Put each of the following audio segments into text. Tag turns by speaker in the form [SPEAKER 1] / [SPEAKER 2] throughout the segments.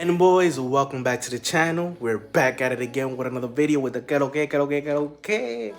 [SPEAKER 1] And boys, welcome back to the channel. We're back at it again with another video with the que lo que.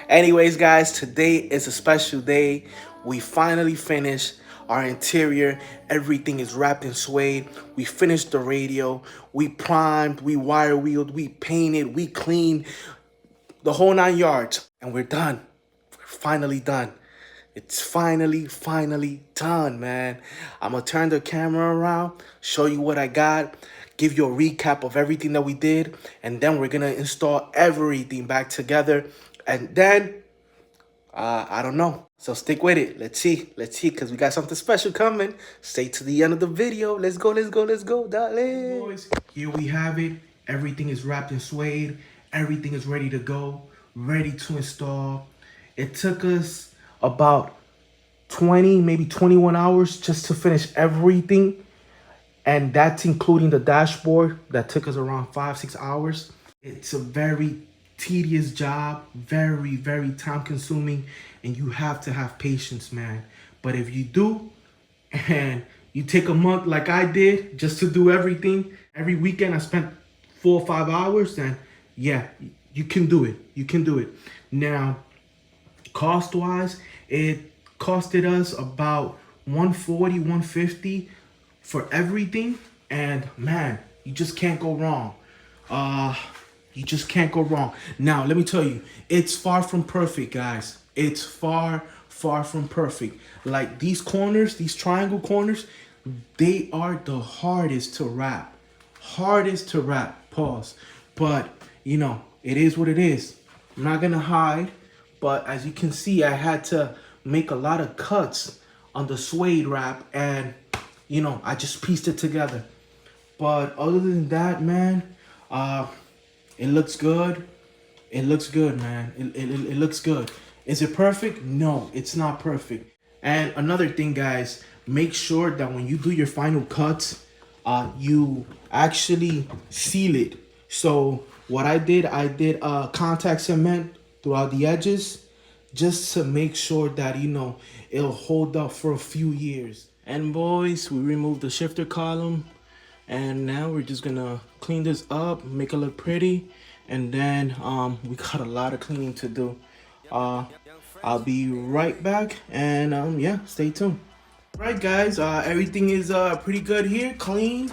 [SPEAKER 1] Anyways, guys, today is a special day. We finally finished our interior. Everything is wrapped in suede. We finished the radio. We primed, we wire wheeled, we painted, we cleaned, the whole 9 yards. And we're done. We're finally done. It's finally done, man. I'm gonna turn the camera around, show you what I got, give you a recap of everything that we did, and then we're gonna install everything back together. And then, I don't know. So stick with it. Let's see, because we got something special coming. Stay to the end of the video. Let's go, darling. Boys, here we have it. Everything is wrapped in suede. Everything is ready to go, ready to install. It took us about 20, maybe 21 hours just to finish everything. And that's including the dashboard that took us around 5-6 hours. It's a very tedious job, very time consuming, and you have to have patience, man. But if you do, and you take a month like I did just to do everything, every weekend I spent 4 or 5 hours, then yeah, you can do it. You can do it. Now, cost wise, it costed us about $140, $150 for everything, and man, you just can't go wrong. You just can't go wrong. Now, let me tell you, it's far from perfect, guys. It's far from perfect. Like these corners, these triangle corners, they are the hardest to wrap. Pause. But you know, it is what it is. I'm not gonna hide. But as you can see, I had to make a lot of cuts on the suede wrap, and you know, I just pieced it together. But other than that, man, it looks good. It looks good, man. It looks good. Is it perfect? No, it's not perfect. And another thing, guys, make sure that when you do your final cuts, you actually seal it. So what I did contact cement throughout the edges, just to make sure that, you know, it'll hold up for a few years. And boys, we removed the shifter column, and now we're just gonna clean this up, make it look pretty, and then we got a lot of cleaning to do. I'll be right back, and yeah, stay tuned. All right, guys, everything is pretty good here, clean,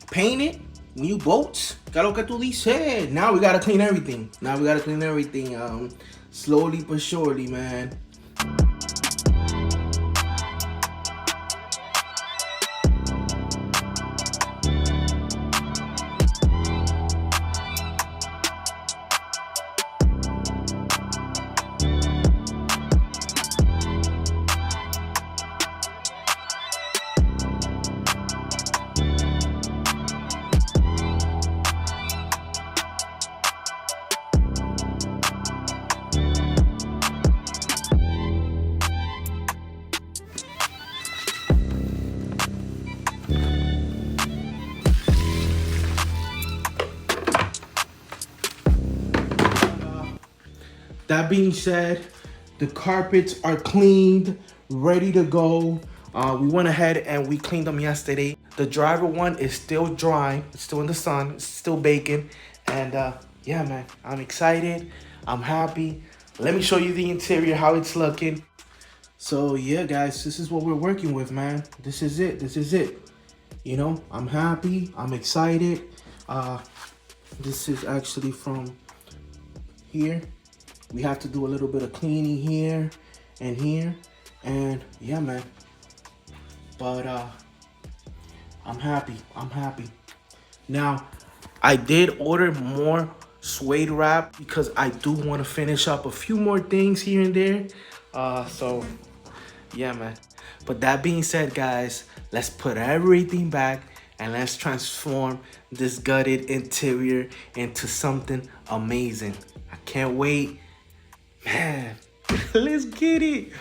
[SPEAKER 1] painted, new bolts. Now we gotta clean everything. Slowly but surely, man. That being said, the carpets are cleaned, ready to go. We went ahead and we cleaned them yesterday. The driver one is still drying. It's still in the sun. It's still baking. And yeah, man, I'm excited. I'm happy. Let me show you the interior, how it's looking. So yeah, guys, this is what we're working with, man. This is it. You know, I'm happy. I'm excited. This is actually from here. We have to do a little bit of cleaning here and here, and yeah, man. But I'm happy. Now, I did order more suede wrap because I do want to finish up a few more things here and there. So yeah, man. But that being said, guys, let's put everything back and let's transform this gutted interior into something amazing. I can't wait. Man, let's get it.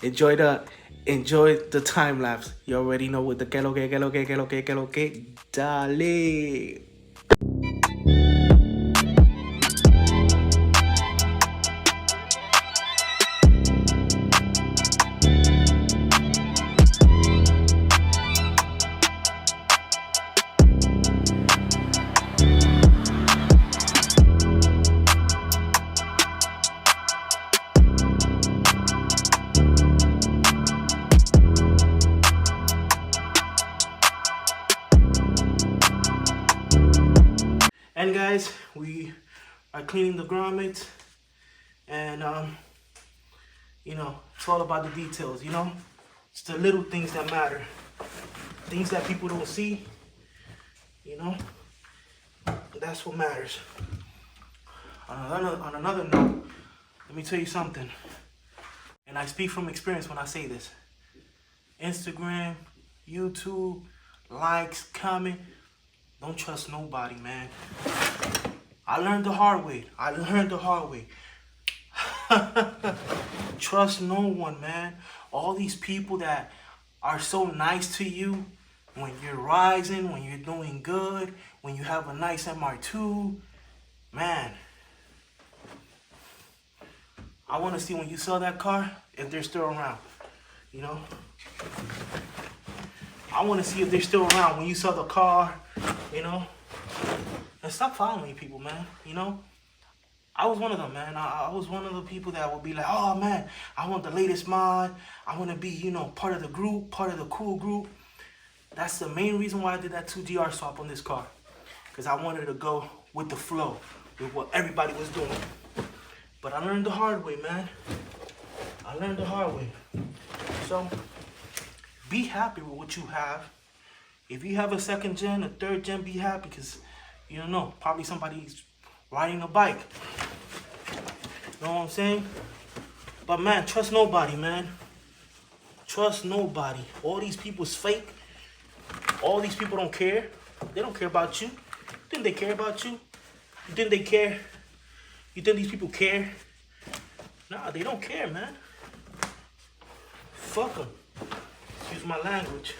[SPEAKER 1] Enjoy the time lapse. You already know what the que lo que. Dale. again, guys, we are cleaning the grommets, and you know, it's all about the details, you know? It's the little things that matter. Things that people don't see, you know? That's what matters. On another note, let me tell you something. And I speak from experience when I say this. Instagram, YouTube, likes, comment, don't trust nobody, man. I learned the hard way. Trust no one, man. All these people that are so nice to you when you're rising, when you're doing good, when you have a nice MR2, man. I want to see when you sell that car, if they're still around, you know? I want to see if they're still around when you sell the car, you know? And stop following me, people, man, you know? I was one of them, man. I was one of the people that would be like, oh, man, I want the latest mod. I want to be, you know, part of the group, part of the cool group. That's the main reason why I did that 2GR swap on this car. Because I wanted to go with the flow, with what everybody was doing. But I learned the hard way, man. I learned the hard way. So, be happy with what you have. If you have a second gen, a third gen, be happy. Because, you don't know, probably somebody's riding a bike. You know what I'm saying? But, man, trust nobody, man. Trust nobody. All these people's fake. All these people don't care. They don't care about you. You think they care about you? You think they care? You think these people care? Nah, they don't care, man. Fuck them. Excuse my language.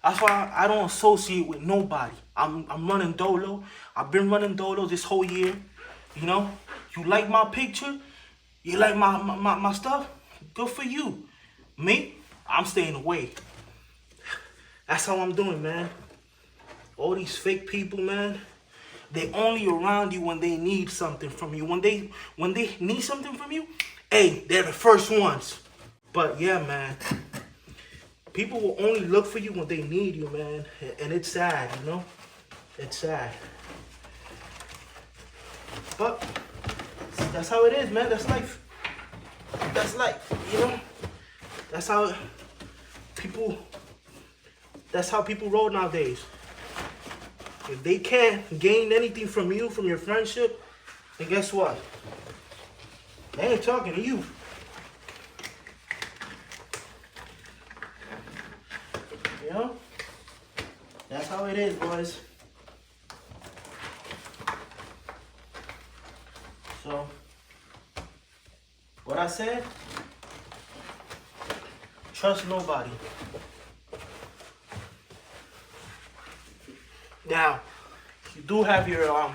[SPEAKER 1] That's why I don't associate with nobody. I'm running dolo. I've been running dolo this whole year. You know? You like my picture? You like my stuff? Good for you. Me? I'm staying away. That's how I'm doing, man. All these fake people, man. They only around you when they need something from you. When they need something from you, hey, they're the first ones. But yeah, man. People will only look for you when they need you, man. And it's sad, you know? It's sad. But that's how it is, man. That's life. That's life, you know? That's how people roll nowadays. If they can't gain anything from you, from your friendship, then guess what? They ain't talking to you. You know? That's how it is, boys. So, what I said, trust nobody. Now, you do have your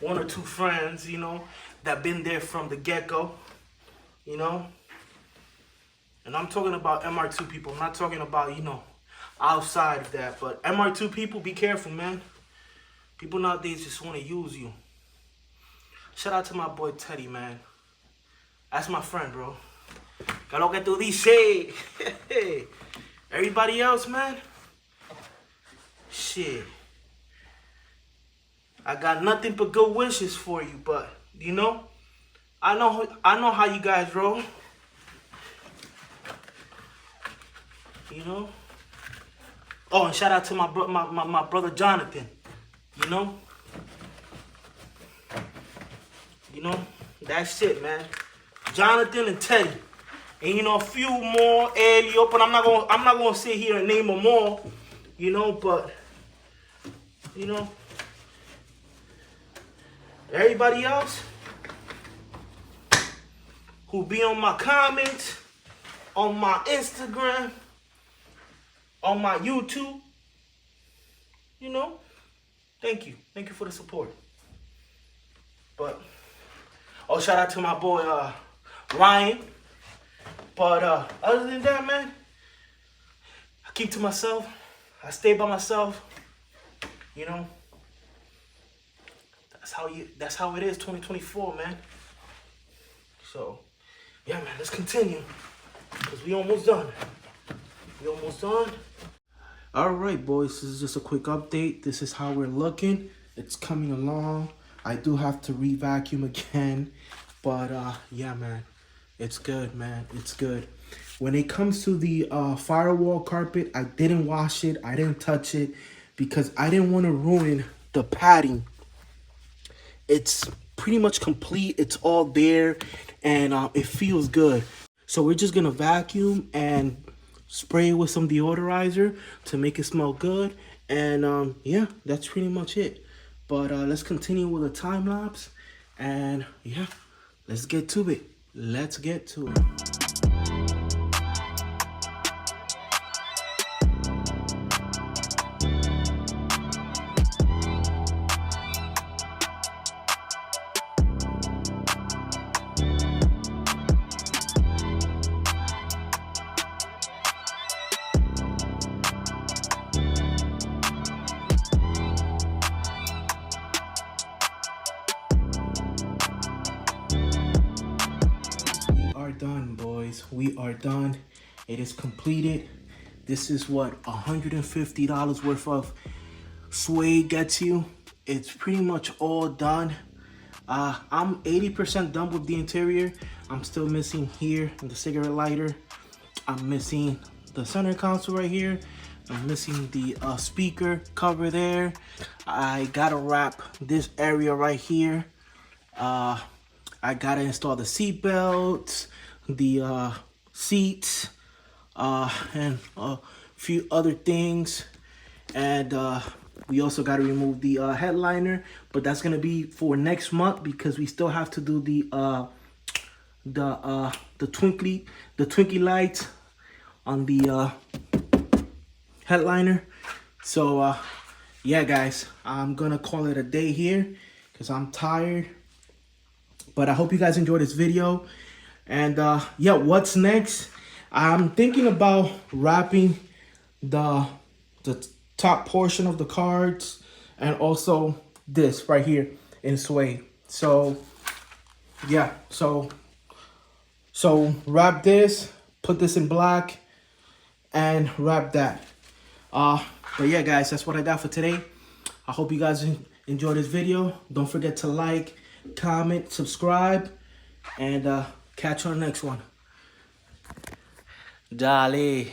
[SPEAKER 1] one or two friends, you know, that been there from the get-go, you know. And I'm talking about MR2 people. I'm not talking about, you know, outside of that. But MR2 people, be careful, man. People nowadays just want to use you. Shout out to my boy Teddy, man. That's my friend, bro. Que lo que tú dices. Everybody else, man. Shit. I got nothing but good wishes for you, but you know, I know how you guys roll. You know. Oh, and shout out to my brother Jonathan. You know. You know, that's it, man. Jonathan and Teddy, and you know a few more, Elio, but I'm not gonna sit here and name them all. You know, but you know. Everybody else who be on my comments, on my Instagram, on my YouTube, you know, thank you. Thank you for the support. But, oh, shout out to my boy Ryan. But other than that, man, I keep to myself. I stay by myself, you know. That's how it is, 2024, man. So, yeah, man, let's continue. Because we almost done. We almost done. All right, boys, this is just a quick update. This is how we're looking. It's coming along. I do have to re-vacuum again, but yeah, man, it's good, man. It's good. When it comes to the firewall carpet, I didn't wash it. I didn't touch it because I didn't want to ruin the padding. It's pretty much complete. It's all there, and it feels good. So we're just gonna vacuum and spray it with some deodorizer to make it smell good. And yeah, that's pretty much it. But let's continue with the time lapse, and yeah, let's get to it. Let's get to it. Done, boys. We are done. It is completed. This is what $150 worth of suede gets you. It's pretty much all done. I'm 80% done with the interior. I'm still missing here the cigarette lighter. I'm missing the center console right here. I'm missing the speaker cover there. I gotta wrap this area right here. I gotta install the seat belts, the seats, and a few other things. And we also gotta remove the headliner, but that's gonna be for next month because we still have to do the twinkly lights on the headliner. So yeah, guys, I'm gonna call it a day here because I'm tired. But I hope you guys enjoyed this video. And yeah, what's next? I'm thinking about wrapping the top portion of the cards and also this right here in suede. So yeah, so wrap this, put this in black, and wrap that. But yeah, guys, that's what I got for today. I hope you guys enjoyed this video. Don't forget to like, comment, subscribe, and catch you on the next one. Dale.